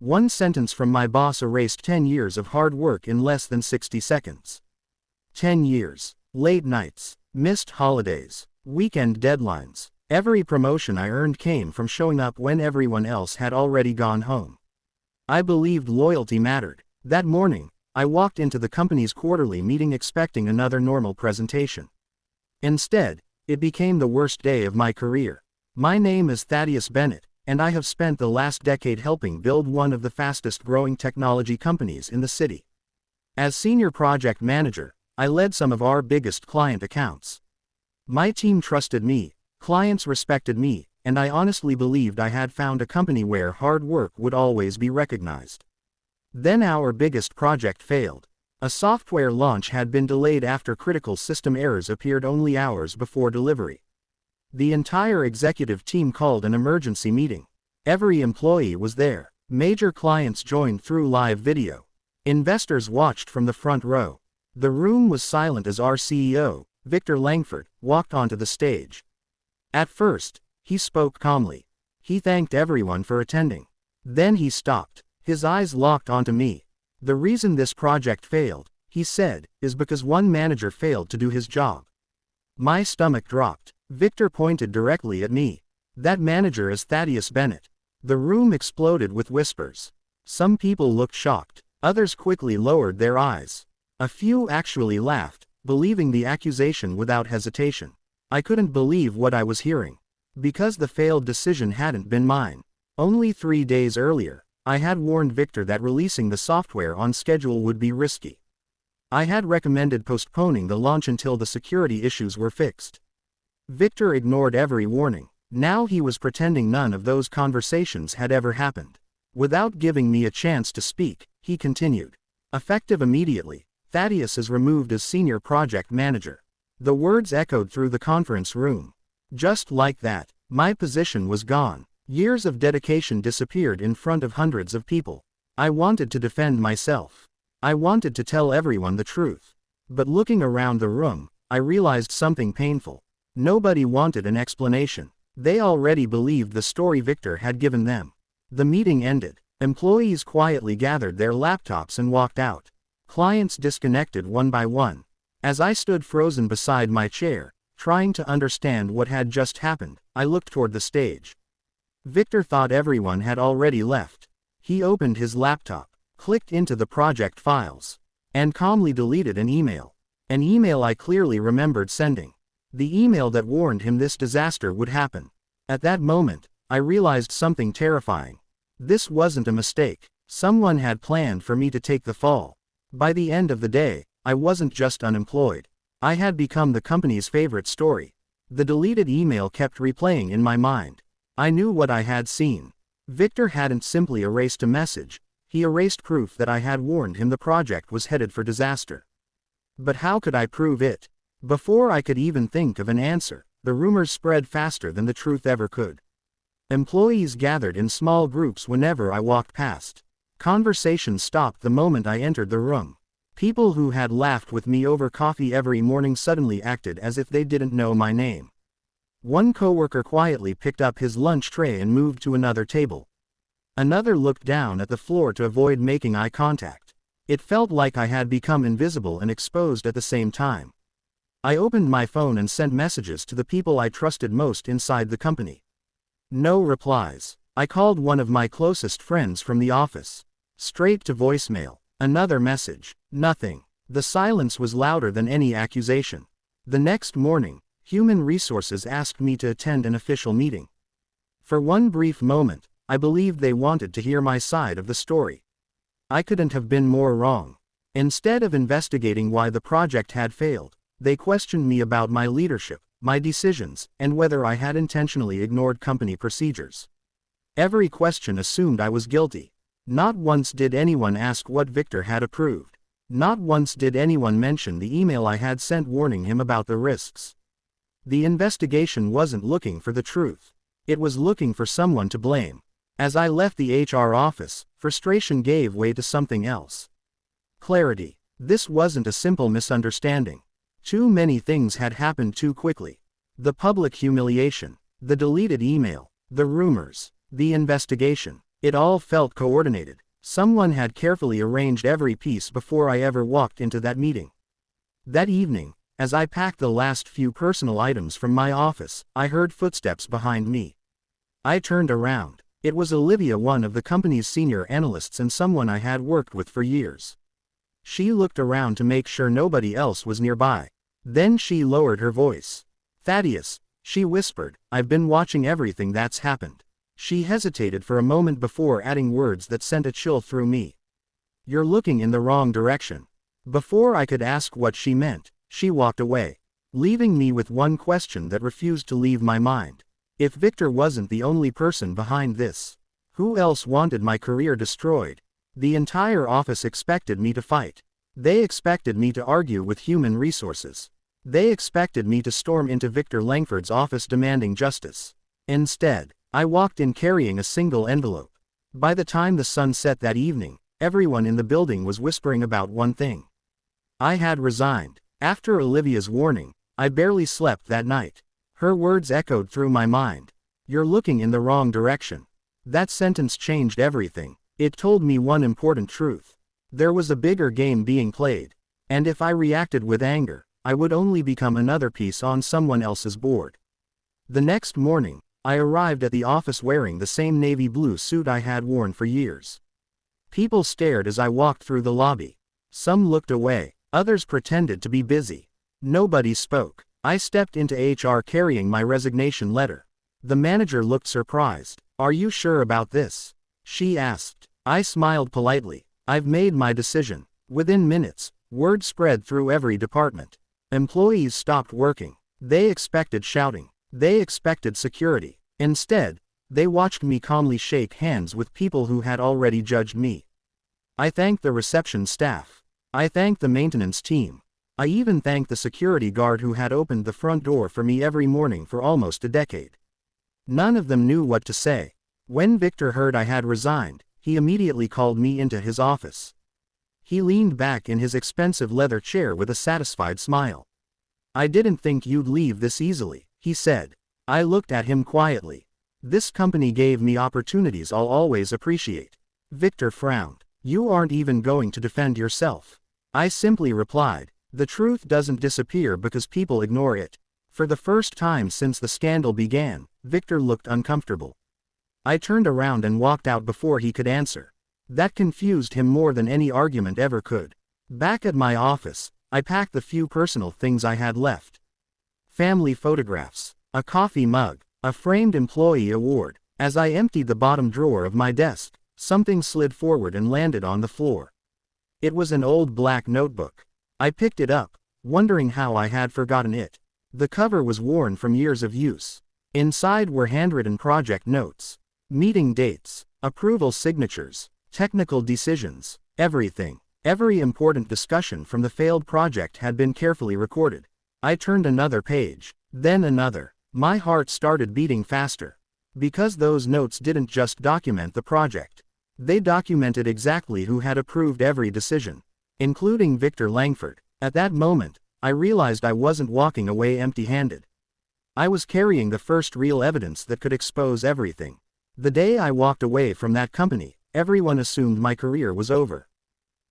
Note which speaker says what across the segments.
Speaker 1: One sentence from my boss erased 10 years of hard work in less than 60 seconds. 10 years. Late nights. Missed holidays. Weekend deadlines. Every promotion I earned came from showing up when everyone else had already gone home. I believed loyalty mattered. That morning, I walked into the company's quarterly meeting expecting another normal presentation. Instead, it became the worst day of my career. My name is Thaddeus Bennett, and I have spent the last decade helping build one of the fastest growing technology companies in the city. As senior project manager, I led some of our biggest client accounts. My team trusted me, clients respected me, and I honestly believed I had found a company where hard work would always be recognized. Then our biggest project failed. A software launch had been delayed after critical system errors appeared only hours before delivery. The entire executive team called an emergency meeting. Every employee was there. Major clients joined through live video. Investors watched from the front row. The room was silent as our CEO, Victor Langford, walked onto the stage. At first, he spoke calmly. He thanked everyone for attending. Then he stopped. His eyes locked onto me. The reason this project failed, he said, is because one manager failed to do his job. My stomach dropped. Victor pointed directly at me. That manager is Thaddeus Bennett. The room exploded with whispers. Some people looked shocked. Others quickly lowered their eyes. A few actually laughed, believing the accusation without hesitation. I couldn't believe what I was hearing. Because the failed decision hadn't been mine. Only 3 days earlier, I had warned Victor that releasing the software on schedule would be risky. I had recommended postponing the launch until the security issues were fixed. Victor ignored every warning. Now he was pretending none of those conversations had ever happened. Without giving me a chance to speak, he continued. Effective immediately, Thaddeus is removed as senior project manager. The words echoed through the conference room. Just like that, my position was gone. Years of dedication disappeared in front of hundreds of people. I wanted to defend myself. I wanted to tell everyone the truth. But looking around the room, I realized something painful. Nobody wanted an explanation. They already believed the story Victor had given them. The meeting ended. Employees quietly gathered their laptops and walked out. Clients disconnected one by one. As I stood frozen beside my chair, trying to understand what had just happened, I looked toward the stage. Victor thought everyone had already left. He opened his laptop, clicked into the project files, and calmly deleted an email. An email I clearly remembered sending. The email that warned him this disaster would happen. At that moment, I realized something terrifying. This wasn't a mistake. Someone had planned for me to take the fall. By the end of the day, I wasn't just unemployed. I had become the company's favorite story. The deleted email kept replaying in my mind. I knew what I had seen. Victor hadn't simply erased a message, he erased proof that I had warned him the project was headed for disaster. But how could I prove it? Before I could even think of an answer, the rumors spread faster than the truth ever could. Employees gathered in small groups whenever I walked past. Conversations stopped the moment I entered the room. People who had laughed with me over coffee every morning suddenly acted as if they didn't know my name. One coworker quietly picked up his lunch tray and moved to another table. Another looked down at the floor to avoid making eye contact. It felt like I had become invisible and exposed at the same time. I opened my phone and sent messages to the people I trusted most inside the company. No replies. I called one of my closest friends from the office. Straight to voicemail. Another message. Nothing. The silence was louder than any accusation. The next morning, Human Resources asked me to attend an official meeting. For one brief moment, I believed they wanted to hear my side of the story. I couldn't have been more wrong. Instead of investigating why the project had failed, they questioned me about my leadership, my decisions, and whether I had intentionally ignored company procedures. Every question assumed I was guilty. Not once did anyone ask what Victor had approved. Not once did anyone mention the email I had sent warning him about the risks. The investigation wasn't looking for the truth. It was looking for someone to blame. As I left the HR office, frustration gave way to something else. Clarity. This wasn't a simple misunderstanding. Too many things had happened too quickly. The public humiliation, the deleted email, the rumors, the investigation. It all felt coordinated. Someone had carefully arranged every piece before I ever walked into that meeting. That evening, as I packed the last few personal items from my office, I heard footsteps behind me. I turned around. It was Olivia, one of the company's senior analysts and someone I had worked with for years. She looked around to make sure nobody else was nearby. Then she lowered her voice. "Thaddeus," she whispered, "I've been watching everything that's happened." She hesitated for a moment before adding words that sent a chill through me. "You're looking in the wrong direction." Before I could ask what she meant, she walked away, leaving me with one question that refused to leave my mind. If Victor wasn't the only person behind this, who else wanted my career destroyed? The entire office expected me to fight. They expected me to argue with human resources. They expected me to storm into Victor Langford's office demanding justice. Instead, I walked in carrying a single envelope. By the time the sun set that evening, everyone in the building was whispering about one thing. I had resigned. After Olivia's warning, I barely slept that night. Her words echoed through my mind. "You're looking in the wrong direction." That sentence changed everything. It told me one important truth. There was a bigger game being played. And if I reacted with anger, I would only become another piece on someone else's board. The next morning, I arrived at the office wearing the same navy blue suit I had worn for years. People stared as I walked through the lobby. Some looked away, others pretended to be busy. Nobody spoke. I stepped into HR carrying my resignation letter. The manager looked surprised. "Are you sure about this?" she asked. I smiled politely. "I've made my decision." Within minutes, word spread through every department. Employees stopped working. They expected shouting. They expected security. Instead, they watched me calmly shake hands with people who had already judged me. I thanked the reception staff. I thanked the maintenance team. I even thanked the security guard who had opened the front door for me every morning for almost a decade. None of them knew what to say. When Victor heard I had resigned, he immediately called me into his office. He leaned back in his expensive leather chair with a satisfied smile. "I didn't think you'd leave this easily," he said. I looked at him quietly. "This company gave me opportunities I'll always appreciate." Victor frowned. "You aren't even going to defend yourself." I simply replied, "The truth doesn't disappear because people ignore it." For the first time since the scandal began, Victor looked uncomfortable. I turned around and walked out before he could answer. That confused him more than any argument ever could. Back at my office, I packed the few personal things I had left. Family photographs, a coffee mug, a framed employee award. As I emptied the bottom drawer of my desk, something slid forward and landed on the floor. It was an old black notebook. I picked it up, wondering how I had forgotten it. The cover was worn from years of use. Inside were handwritten project notes, meeting dates, approval signatures, technical decisions, everything. Every important discussion from the failed project had been carefully recorded. I turned another page, then another. My heart started beating faster. Because those notes didn't just document the project. They documented exactly who had approved every decision, including Victor Langford. At that moment, I realized I wasn't walking away empty-handed. I was carrying the first real evidence that could expose everything. The day I walked away from that company, everyone assumed my career was over.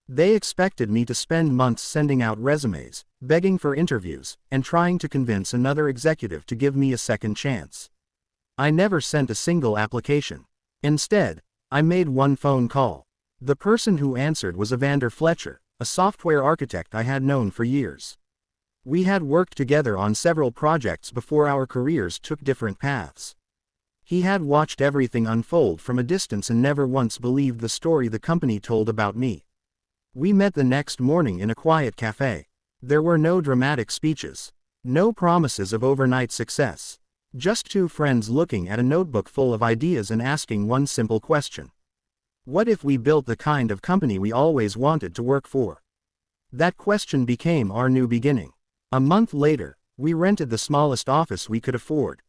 Speaker 1: They expected me to spend months sending out resumes, begging for interviews, and trying to convince another executive to give me a second chance. I never sent a single application. Instead, I made one phone call. The person who answered was Evander Fletcher, a software architect I had known for years. We had worked together on several projects before our careers took different paths. He had watched everything unfold from a distance and never once believed the story the company told about me. We met the next morning in a quiet cafe. There were no dramatic speeches, no promises of overnight success. Just two friends looking at a notebook full of ideas and asking one simple question. What if we built the kind of company we always wanted to work for? That question became our new beginning. A month later, we rented the smallest office we could afford.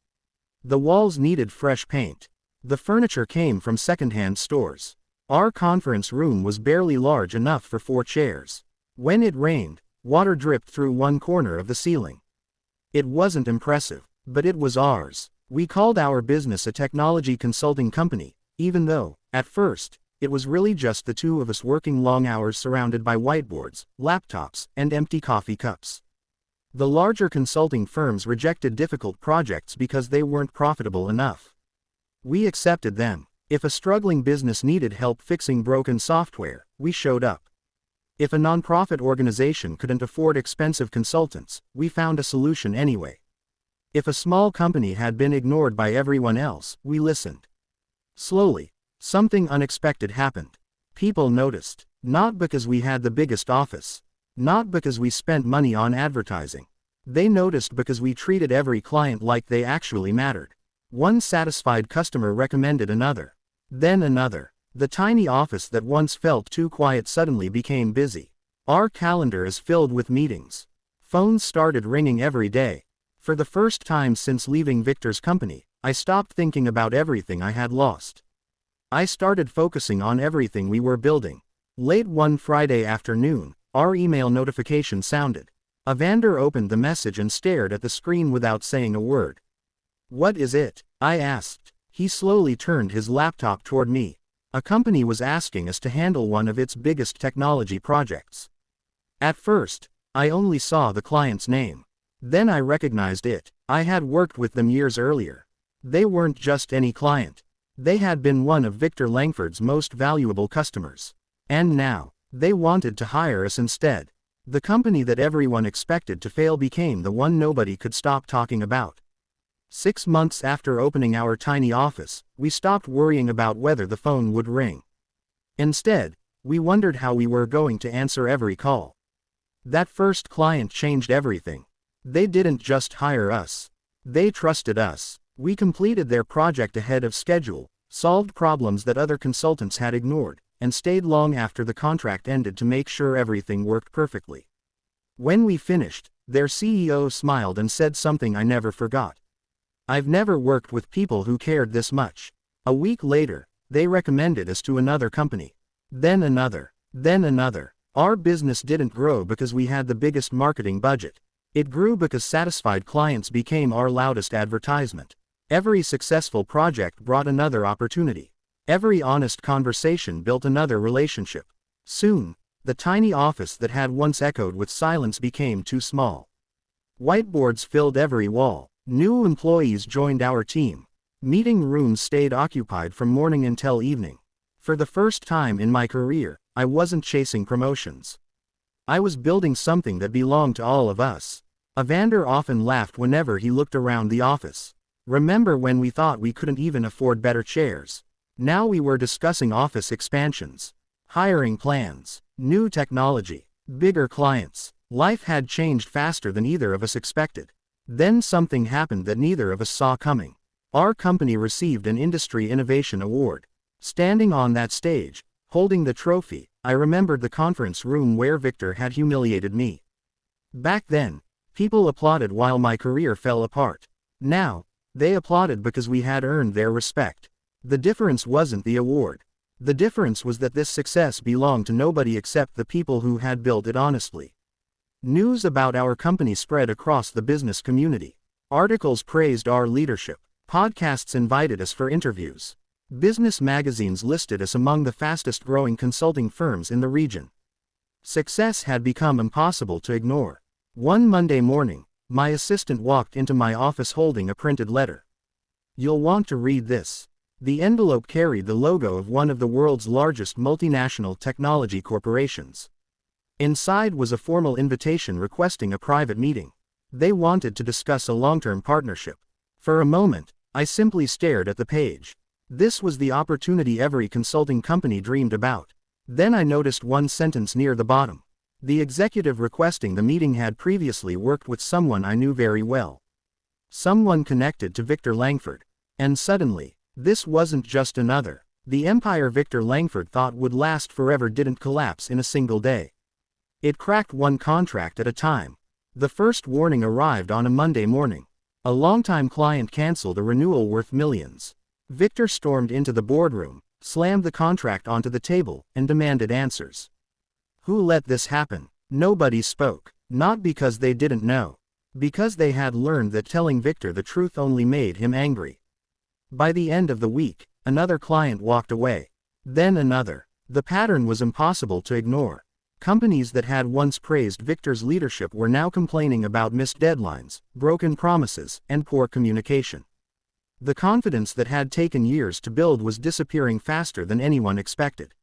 Speaker 1: The walls needed fresh paint. The furniture came from secondhand stores. Our conference room was barely large enough for 4 chairs. When it rained, water dripped through one corner of the ceiling. It wasn't impressive, but it was ours. We called our business a technology consulting company, even though, at first, it was really just the two of us working long hours surrounded by whiteboards, laptops, and empty coffee cups. The larger consulting firms rejected difficult projects because they weren't profitable enough. We accepted them. If a struggling business needed help fixing broken software, we showed up. If a nonprofit organization couldn't afford expensive consultants, we found a solution anyway. If a small company had been ignored by everyone else, we listened. Slowly, something unexpected happened. People noticed, not because we had the biggest office, not because we spent money on advertising. They noticed because we treated every client like they actually mattered. One satisfied customer recommended another. Then another. The tiny office that once felt too quiet suddenly became busy. Our calendar is filled with meetings. Phones started ringing every day. For the first time since leaving Victor's company, I stopped thinking about everything I had lost. I started focusing on everything we were building. Late one Friday afternoon, our email notification sounded. Evander opened the message and stared at the screen without saying a word. "What is it?" I asked. He slowly turned his laptop toward me. A company was asking us to handle one of its biggest technology projects. At first, I only saw the client's name. Then I recognized it. I had worked with them years earlier. They weren't just any client. They had been one of Victor Langford's most valuable customers. And now, they wanted to hire us instead. The company that everyone expected to fail became the one nobody could stop talking about. 6 months after opening our tiny office, we stopped worrying about whether the phone would ring. Instead, we wondered how we were going to answer every call. That first client changed everything. They didn't just hire us. They trusted us. We completed their project ahead of schedule, solved problems that other consultants had ignored, and stayed long after the contract ended to make sure everything worked perfectly. When we finished, their CEO smiled and said something I never forgot. "I've never worked with people who cared this much." A week later, they recommended us to another company. Then another. Then another. Our business didn't grow because we had the biggest marketing budget. It grew because satisfied clients became our loudest advertisement. Every successful project brought another opportunity. Every honest conversation built another relationship. Soon, the tiny office that had once echoed with silence became too small. Whiteboards filled every wall. New employees joined our team. Meeting rooms stayed occupied from morning until evening. For the first time in my career, I wasn't chasing promotions. I was building something that belonged to all of us. Evander often laughed whenever he looked around the office. Remember when we thought we couldn't even afford better chairs? Now we were discussing office expansions, hiring plans, new technology, bigger clients. Life had changed faster than either of us expected. Then something happened that neither of us saw coming. Our company received an Industry Innovation Award. Standing on that stage, holding the trophy, I remembered the conference room where Victor had humiliated me. Back then, people applauded while my career fell apart. Now, they applauded because we had earned their respect. The difference wasn't the award. The difference was that this success belonged to nobody except the people who had built it honestly. News about our company spread across the business community. Articles praised our leadership. Podcasts invited us for interviews. Business magazines listed us among the fastest growing consulting firms in the region. Success had become impossible to ignore. One Monday morning, my assistant walked into my office holding a printed letter. "You'll want to read this." The envelope carried the logo of one of the world's largest multinational technology corporations. Inside was a formal invitation requesting a private meeting. They wanted to discuss a long-term partnership. For a moment, I simply stared at the page. This was the opportunity every consulting company dreamed about. Then I noticed one sentence near the bottom. The executive requesting the meeting had previously worked with someone I knew very well. Someone connected to Victor Langford. And suddenly, this wasn't just another. The empire Victor Langford thought would last forever didn't collapse in a single day. It cracked one contract at a time. The first warning arrived on a Monday morning. A longtime client canceled a renewal worth millions. Victor stormed into the boardroom, slammed the contract onto the table, and demanded answers. Who let this happen? Nobody spoke. Not because they didn't know. Because they had learned that telling Victor the truth only made him angry. By the end of the week, Another client walked away. Then another. The pattern was impossible to ignore. Companies that had once praised Victor's leadership were now complaining about missed deadlines, broken promises, and poor communication. The confidence that had taken years to build was disappearing faster than anyone expected.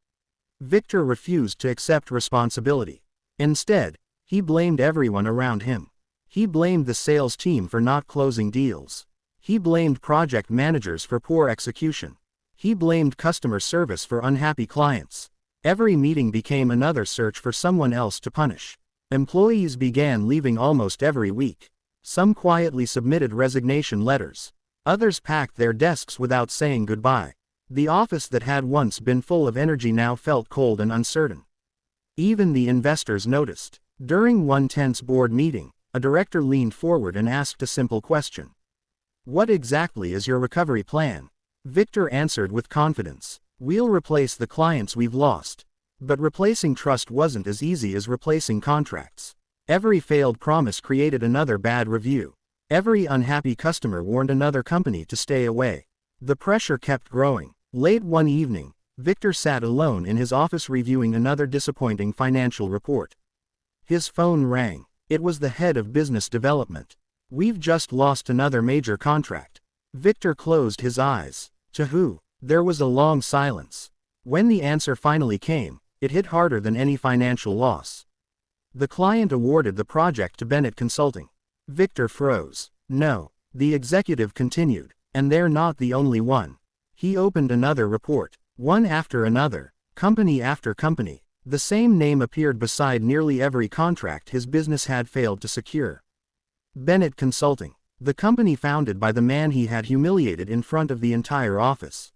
Speaker 1: Victor refused to accept responsibility. Instead, he blamed everyone around him. He blamed the sales team for not closing deals. He blamed project managers for poor execution. He blamed customer service for unhappy clients. Every meeting became another search for someone else to punish. Employees began leaving almost every week. Some quietly submitted resignation letters. Others packed their desks without saying goodbye. The office that had once been full of energy now felt cold and uncertain. Even the investors noticed. During one tense board meeting, a director leaned forward and asked a simple question. "What exactly is your recovery plan?" Victor answered with confidence. "We'll replace the clients we've lost." But replacing trust wasn't as easy as replacing contracts. Every failed promise created another bad review. Every unhappy customer warned another company to stay away. The pressure kept growing. Late one evening, Victor sat alone in his office reviewing another disappointing financial report. His phone rang. It was the head of business development. "We've just lost another major contract." Victor closed his eyes. "To who?" There was a long silence. When the answer finally came, it hit harder than any financial loss. The client awarded the project to Bennett Consulting. Victor froze. "No." The executive continued. "And they're not the only one." He opened another report. One after another, company after company, the same name appeared beside nearly every contract his business had failed to secure. Bennett Consulting, the company founded by the man he had humiliated in front of the entire office.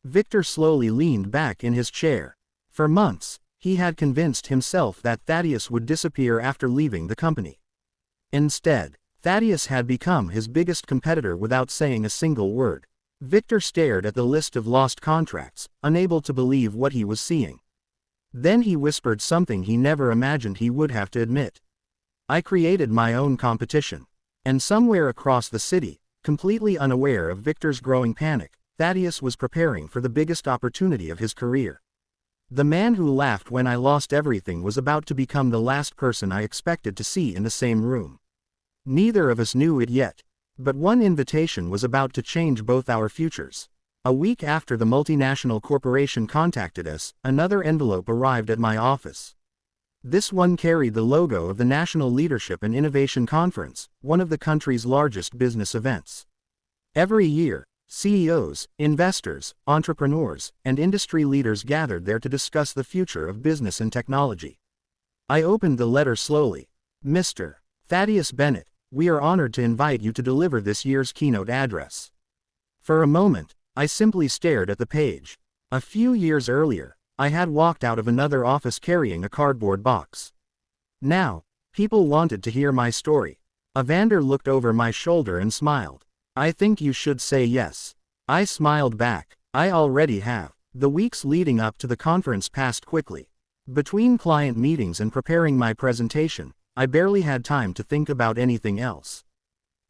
Speaker 1: Victor slowly leaned back in his chair. For months, he had convinced himself that Thaddeus would disappear after leaving the company. Instead, Thaddeus had become his biggest competitor without saying a single word. Victor stared at the list of lost contracts, unable to believe what he was seeing. Then he whispered something he never imagined he would have to admit. "I created my own competition." And somewhere across the city, completely unaware of Victor's growing panic, Thaddeus was preparing for the biggest opportunity of his career. The man who laughed when I lost everything was about to become the last person I expected to see in the same room. Neither of us knew it yet. But one invitation was about to change both our futures. A week after the multinational corporation contacted us, another envelope arrived at my office. This one carried the logo of the National Leadership and Innovation Conference, one of the country's largest business events. Every year, CEOs, investors, entrepreneurs, and industry leaders gathered there to discuss the future of business and technology. I opened the letter slowly. "Mr. Thaddeus Bennett, we are honored to invite you to deliver this year's keynote address." For a moment, I simply stared at the page. A few years earlier, I had walked out of another office carrying a cardboard box. Now, people wanted to hear my story. Evander looked over my shoulder and smiled. "I think you should say yes." I smiled back. "I already have." The weeks leading up to the conference passed quickly. Between client meetings and preparing my presentation, I barely had time to think about anything else.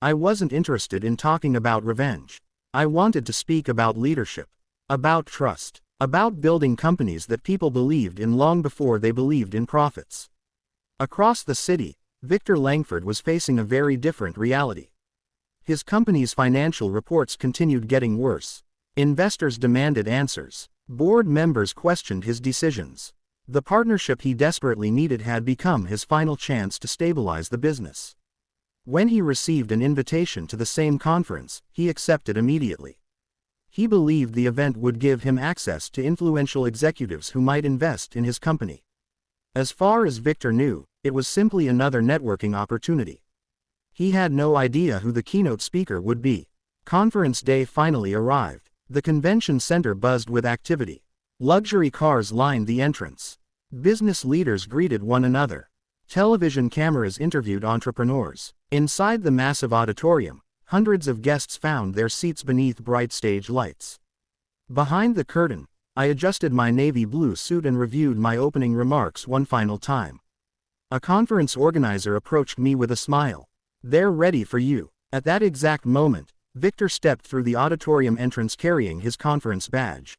Speaker 1: I wasn't interested in talking about revenge. I wanted to speak about leadership, about trust, about building companies that people believed in long before they believed in profits. Across the city, Victor Langford was facing a very different reality. His company's financial reports continued getting worse. Investors demanded answers. Board members questioned his decisions. The partnership he desperately needed had become his final chance to stabilize the business. When he received an invitation to the same conference, he accepted immediately. He believed the event would give him access to influential executives who might invest in his company. As far as Victor knew, it was simply another networking opportunity. He had no idea who the keynote speaker would be. Conference day finally arrived. The convention center buzzed with activity. Luxury cars lined the entrance. Business leaders greeted one another. Television cameras interviewed entrepreneurs. Inside the massive auditorium, hundreds of guests found their seats beneath bright stage lights. Behind the curtain, I adjusted my navy blue suit and reviewed my opening remarks one final time. A conference organizer approached me with a smile. "They're ready for you." At that exact moment, Victor stepped through the auditorium entrance carrying his conference badge.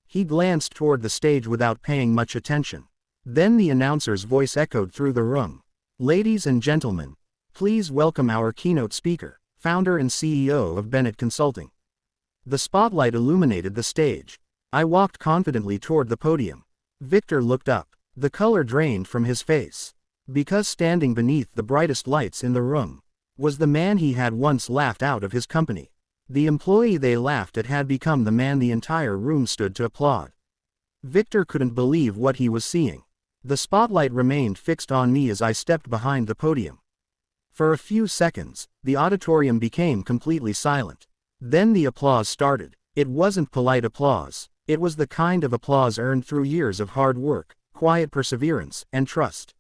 Speaker 1: He glanced toward the stage without paying much attention. Then the announcer's voice echoed through the room. "Ladies and gentlemen, please welcome our keynote speaker, founder and CEO of Bennett Consulting." The spotlight illuminated the stage. I walked confidently toward the podium. Victor looked up. The color drained from his face. Because standing beneath the brightest lights in the room was the man he had once laughed out of his company. The employee they laughed at had become the man the entire room stood to applaud. Victor couldn't believe what he was seeing. The spotlight remained fixed on me as I stepped behind the podium. For a few seconds, the auditorium became completely silent. Then the applause started. It wasn't polite applause. It was the kind of applause earned through years of hard work, quiet perseverance, and trust.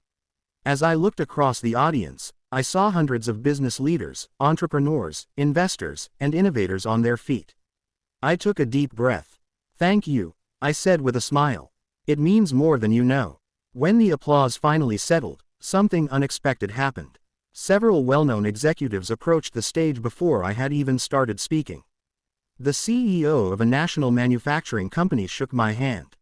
Speaker 1: As I looked across the audience, I saw hundreds of business leaders, entrepreneurs, investors, and innovators on their feet. I took a deep breath. "Thank you," I said with a smile. "It means more than you know." When the applause finally settled, something unexpected happened. Several well-known executives approached the stage before I had even started speaking. The CEO of a national manufacturing company shook my hand.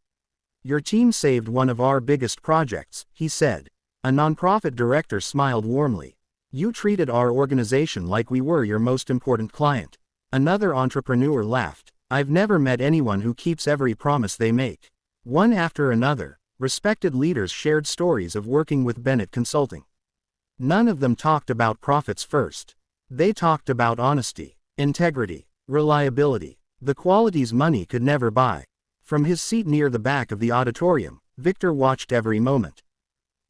Speaker 1: "Your team saved one of our biggest projects," he said. A nonprofit director smiled warmly. "You treated our organization like we were your most important client." Another entrepreneur laughed. "I've never met anyone who keeps every promise they make." One after another, respected leaders shared stories of working with Bennett Consulting. None of them talked about profits first. They talked about honesty, integrity, reliability, the qualities money could never buy. From his seat near the back of the auditorium, Victor watched every moment.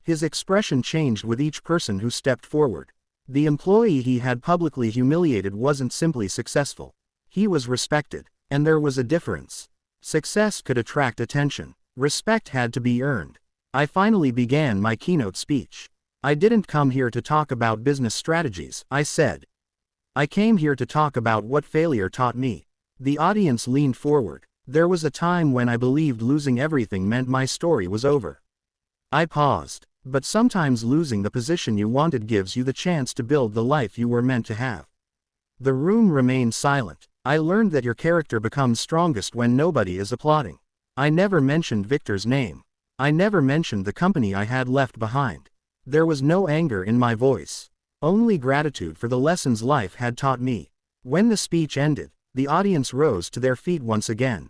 Speaker 1: His expression changed with each person who stepped forward. The employee he had publicly humiliated wasn't simply successful. He was respected, and there was a difference. Success could attract attention. Respect had to be earned. I finally began my keynote speech. "I didn't come here to talk about business strategies," I said. "I came here to talk about what failure taught me." The audience leaned forward. There was a time when I believed losing everything meant my story was over. I paused. But sometimes losing the position you wanted gives you the chance to build the life you were meant to have. The room remained silent. I learned that your character becomes strongest when nobody is applauding. I never mentioned Victor's name. I never mentioned the company I had left behind. There was no anger in my voice. Only gratitude for the lessons life had taught me. When the speech ended, the audience rose to their feet once again.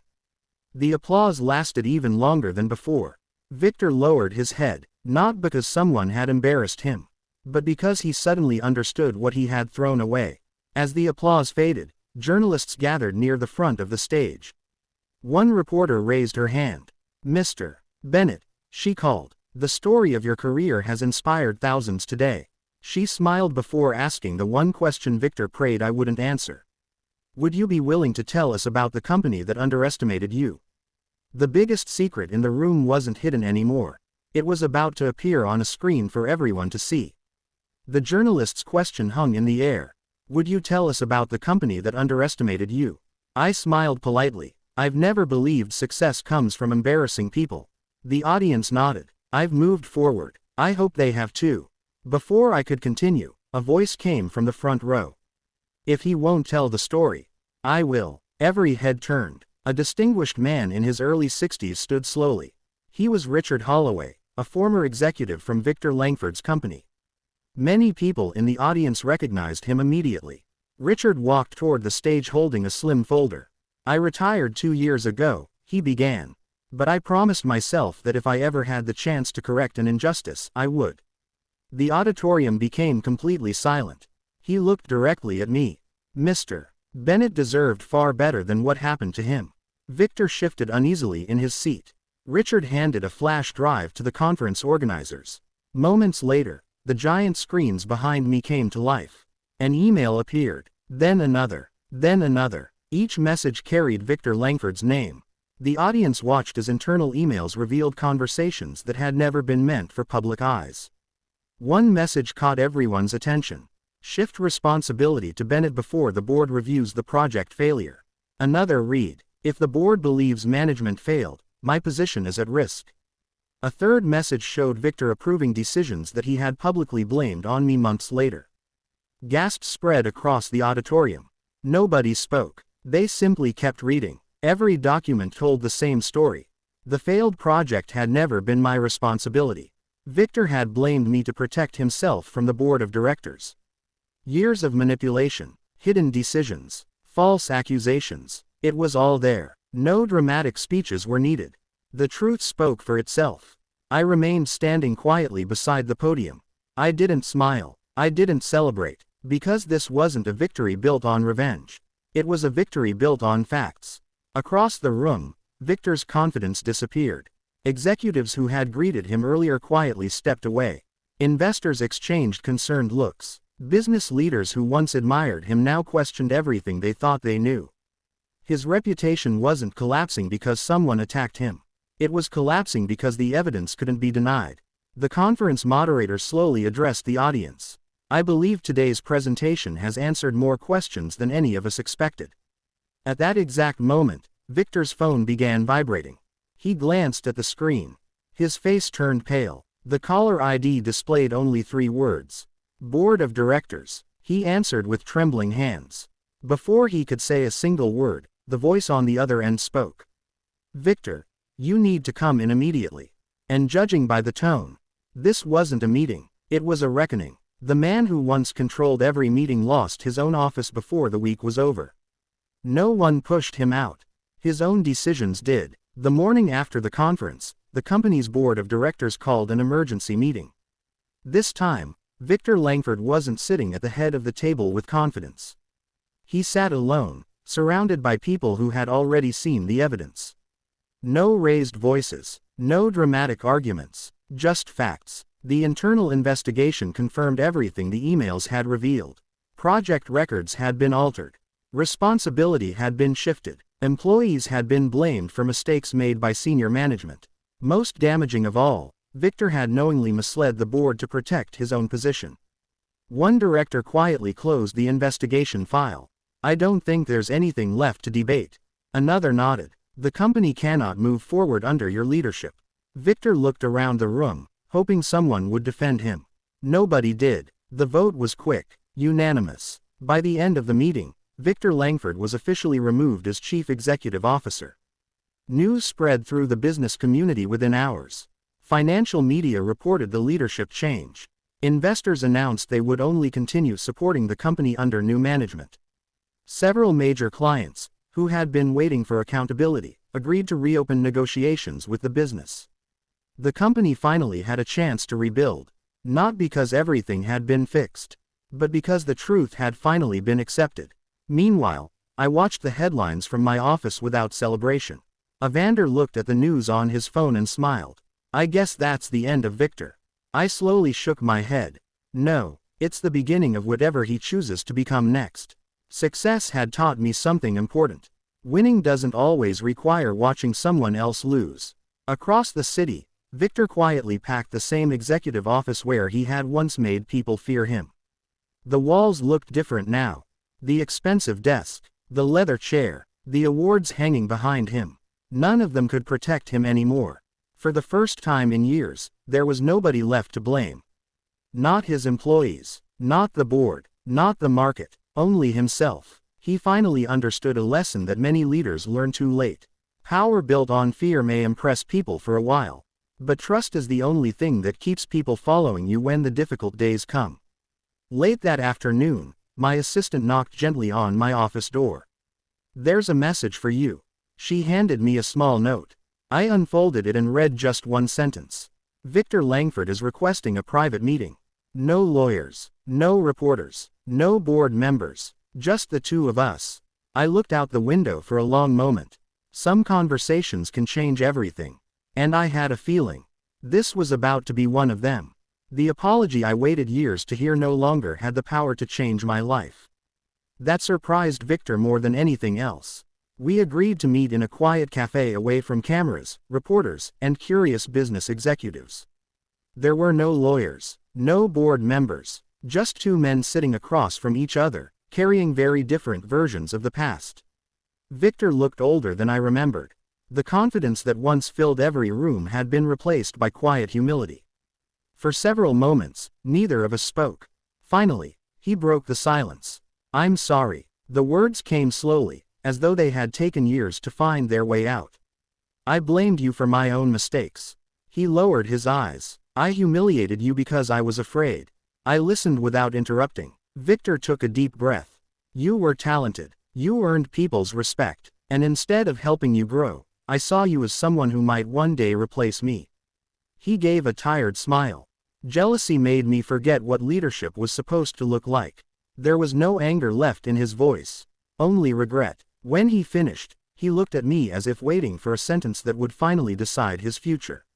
Speaker 1: The applause lasted even longer than before. Victor lowered his head, not because someone had embarrassed him, but because he suddenly understood what he had thrown away. As the applause faded, journalists gathered near the front of the stage. One reporter raised her hand. "Mr. Bennett," she called, "the story of your career has inspired thousands today." She smiled before asking the one question Victor prayed I wouldn't answer. "Would you be willing to tell us about the company that underestimated you?" The biggest secret in the room wasn't hidden anymore. It was about to appear on a screen for everyone to see. The journalist's question hung in the air. "Would you tell us about the company that underestimated you?" I smiled politely. I've never believed success comes from embarrassing people. The audience nodded. I've moved forward. I hope they have too. Before I could continue, a voice came from the front row. "If he won't tell the story, I will." Every head turned. A distinguished man in his early 60s stood slowly. He was Richard Holloway, a former executive from Victor Langford's company. Many people in the audience recognized him immediately. Richard walked toward the stage holding a slim folder. "I retired 2 years ago," he began. "But I promised myself that if I ever had the chance to correct an injustice, I would." The auditorium became completely silent. He looked directly at me. Mr. Bennett deserved far better than what happened to him. Victor shifted uneasily in his seat. Richard handed a flash drive to the conference organizers. Moments later, the giant screens behind me came to life. An email appeared. Then another. Then another. Each message carried Victor Langford's name. The audience watched as internal emails revealed conversations that had never been meant for public eyes. One message caught everyone's attention. "Shift responsibility to Bennett before the board reviews the project failure." Another read, "If the board believes management failed, my position is at risk." A third message showed Victor approving decisions that he had publicly blamed on me months later. Gasps spread across the auditorium. Nobody spoke. They simply kept reading. Every document told the same story. The failed project had never been my responsibility. Victor had blamed me to protect himself from the board of directors. Years of manipulation, hidden decisions, false accusations. It was all there. No dramatic speeches were needed. The truth spoke for itself. I remained standing quietly beside the podium. I didn't smile. I didn't celebrate. Because this wasn't a victory built on revenge. It was a victory built on facts. Across the room, Victor's confidence disappeared. Executives who had greeted him earlier quietly stepped away. Investors exchanged concerned looks. Business leaders who once admired him now questioned everything they thought they knew. His reputation wasn't collapsing because someone attacked him. It was collapsing because the evidence couldn't be denied. The conference moderator slowly addressed the audience. I believe today's presentation has answered more questions than any of us expected. At that exact moment, Victor's phone began vibrating. He glanced at the screen. His face turned pale. The caller ID displayed only 3 words. Board of Directors. He answered with trembling hands. Before he could say a single word, the voice on the other end spoke. Victor, you need to come in immediately. And judging by the tone, this wasn't a meeting, it was a reckoning. The man who once controlled every meeting lost his own office before the week was over. No one pushed him out. His own decisions did. The morning after the conference, the company's board of directors called an emergency meeting. This time, Victor Langford wasn't sitting at the head of the table with confidence. He sat alone, surrounded by people who had already seen the evidence. No raised voices, no dramatic arguments, just facts. The internal investigation confirmed everything the emails had revealed. Project records had been altered. Responsibility had been shifted. Employees had been blamed for mistakes made by senior management. Most damaging of all, Victor had knowingly misled the board to protect his own position. One director quietly closed the investigation file. I don't think there's anything left to debate. Another nodded. The company cannot move forward under your leadership. Victor looked around the room, hoping someone would defend him. Nobody did. The vote was quick, unanimous. By the end of the meeting, Victor Langford was officially removed as Chief Executive Officer. News spread through the business community within hours. Financial media reported the leadership change. Investors announced they would only continue supporting the company under new management. Several major clients, who had been waiting for accountability, agreed to reopen negotiations with the business. The company finally had a chance to rebuild, not because everything had been fixed, but because the truth had finally been accepted. Meanwhile, I watched the headlines from my office without celebration. Evander looked at the news on his phone and smiled. I guess that's the end of Victor. I slowly shook my head. No, it's the beginning of whatever he chooses to become next. Success had taught me something important. Winning doesn't always require watching someone else lose. Across the city, Victor quietly packed the same executive office where he had once made people fear him. The walls looked different now. The expensive desk, the leather chair, the awards hanging behind him. None of them could protect him anymore. For the first time in years, there was nobody left to blame. Not his employees, not the board, not the market, only himself. He finally understood a lesson that many leaders learn too late. Power built on fear may impress people for a while. But trust is the only thing that keeps people following you when the difficult days come. Late that afternoon, my assistant knocked gently on my office door. There's a message for you. She handed me a small note. I unfolded it and read just one sentence. Victor Langford is requesting a private meeting. No lawyers, no reporters, no board members, just the 2 of us. I looked out the window for a long moment. Some conversations can change everything. And I had a feeling. This was about to be one of them. The apology I waited years to hear no longer had the power to change my life. That surprised Victor more than anything else. We agreed to meet in a quiet cafe away from cameras, reporters, and curious business executives. There were no lawyers, no board members, just 2 men sitting across from each other, carrying very different versions of the past. Victor looked older than I remembered. The confidence that once filled every room had been replaced by quiet humility. For several moments, neither of us spoke. Finally, he broke the silence. I'm sorry, The words came slowly, as though they had taken years to find their way out. I blamed you for my own mistakes. He lowered his eyes. I humiliated you because I was afraid. I listened without interrupting. Victor took a deep breath. You were talented. You earned people's respect. And instead of helping you grow, I saw you as someone who might one day replace me. He gave a tired smile. Jealousy made me forget what leadership was supposed to look like. There was no anger left in his voice. Only regret. When he finished, he looked at me as if waiting for a sentence that would finally decide his future.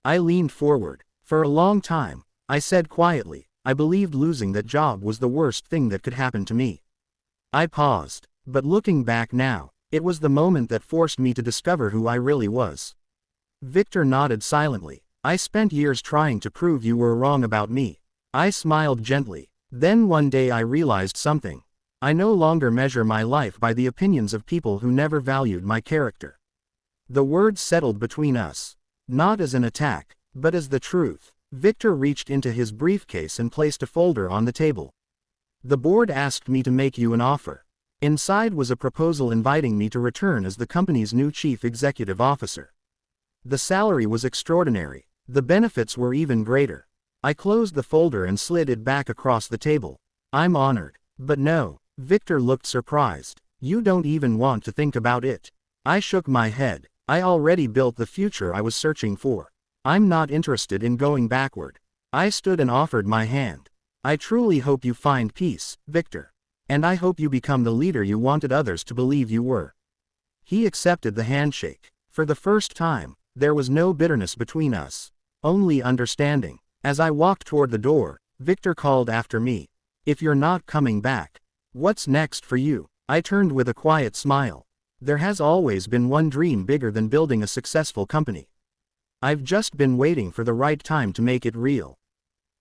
Speaker 1: I leaned forward. For a long time, I said quietly, I believed losing that job was the worst thing that could happen to me. I paused, but looking back now, it was the moment that forced me to discover who I really was. Victor nodded silently. I spent years trying to prove you were wrong about me. I smiled gently. Then one day I realized something. I no longer measure my life by the opinions of people who never valued my character. The words settled between us. Not as an attack, but as the truth. Victor reached into his briefcase and placed a folder on the table. The board asked me to make you an offer. Inside was a proposal inviting me to return as the company's new chief executive officer. The salary was extraordinary. The benefits were even greater. I closed the folder and slid it back across the table. I'm honored. But no. Victor looked surprised. You don't even want to think about it. I shook my head. I already built the future I was searching for. I'm not interested in going backward. I stood and offered my hand. I truly hope you find peace, Victor. And I hope you become the leader you wanted others to believe you were. He accepted the handshake. For the first time, there was no bitterness between us. Only understanding. As I walked toward the door, Victor called after me. If you're not coming back, what's next for you? I turned with a quiet smile. There has always been one dream bigger than building a successful company. I've just been waiting for the right time to make it real.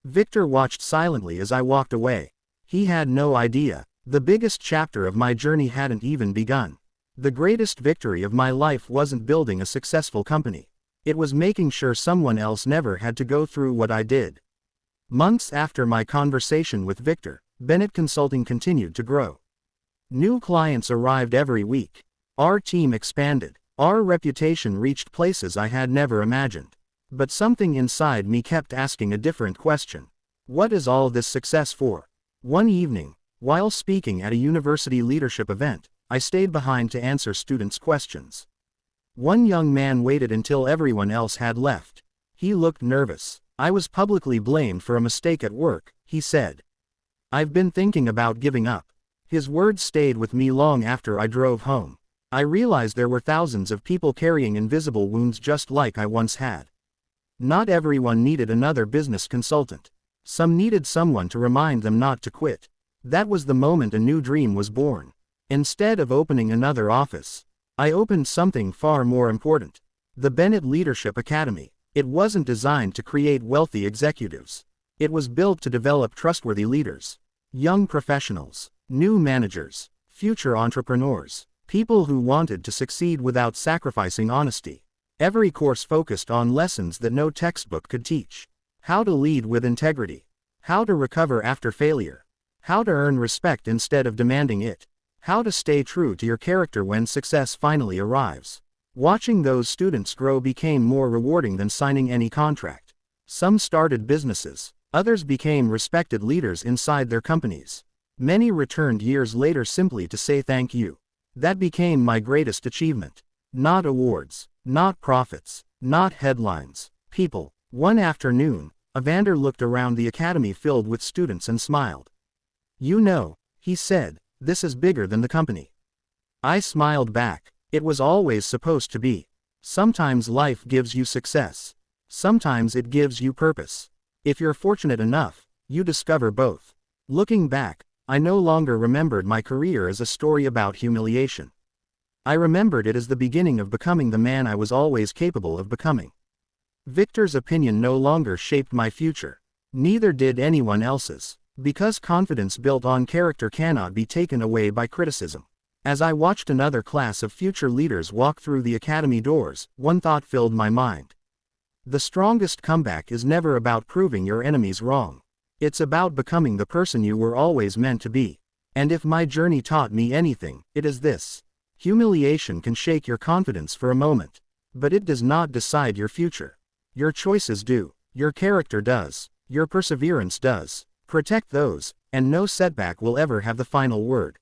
Speaker 1: Victor watched silently as I walked away. He had no idea. The biggest chapter of my journey hadn't even begun. The greatest victory of my life wasn't building a successful company. It was making sure someone else never had to go through what I did. Months after my conversation with Victor, Bennett Consulting continued to grow. New clients arrived every week. Our team expanded. Our reputation reached places I had never imagined. But something inside me kept asking a different question. What is all this success for? One evening, while speaking at a university leadership event, I stayed behind to answer students' questions. One young man waited until everyone else had left. He looked nervous. I was publicly blamed for a mistake at work, he said. I've been thinking about giving up. His words stayed with me long after I drove home. I realized there were thousands of people carrying invisible wounds just like I once had. Not everyone needed another business consultant. Some needed someone to remind them not to quit. That was the moment a new dream was born. Instead of opening another office, I opened something far more important. The Bennett Leadership Academy. It wasn't designed to create wealthy executives. It was built to develop trustworthy leaders. Young professionals, new managers, future entrepreneurs, people who wanted to succeed without sacrificing honesty. Every course focused on lessons that no textbook could teach. How to lead with integrity. How to recover after failure. How to earn respect instead of demanding it. How to stay true to your character when success finally arrives. Watching those students grow became more rewarding than signing any contract. Some started businesses. Others became respected leaders inside their companies. Many returned years later simply to say thank you. That became my greatest achievement. Not awards, not profits, not headlines. People. One afternoon, Evander looked around the academy filled with students and smiled. You know, he said, this is bigger than the company. I smiled back. It was always supposed to be. Sometimes life gives you success. Sometimes it gives you purpose. If you're fortunate enough, you discover both. Looking back, I no longer remembered my career as a story about humiliation. I remembered it as the beginning of becoming the man I was always capable of becoming. Victor's opinion no longer shaped my future. Neither did anyone else's. Because confidence built on character cannot be taken away by criticism. As I watched another class of future leaders walk through the academy doors, one thought filled my mind. The strongest comeback is never about proving your enemies wrong. It's about becoming the person you were always meant to be. And if my journey taught me anything, it is this. Humiliation can shake your confidence for a moment. But it does not decide your future. Your choices do. Your character does. Your perseverance does. Protect those, and no setback will ever have the final word.